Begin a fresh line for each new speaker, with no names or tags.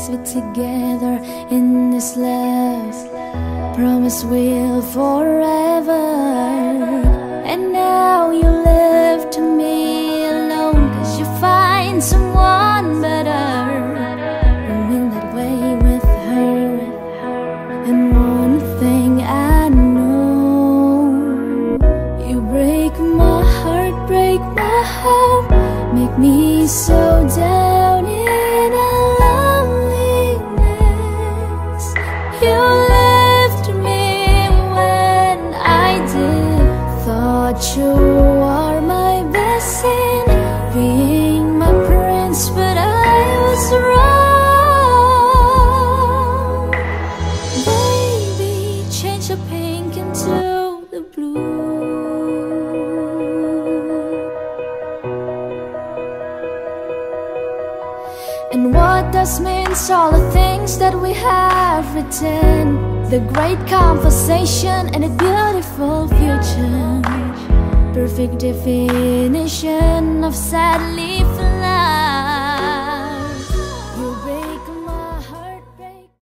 promise we're together in this love. Promise we'll forever. And now you left me alone, 'cause you find someone better. Remain that way with her. And one thing I know, you break my heart, break my heart, make me so down in a loneliness. You left me when I did. Thought you are my blessing, being my prince, but I was wrong. Baby, change the pink into the blue. And what does means all the things that we have written, the great conversation and a beautiful future, perfect definition of sadly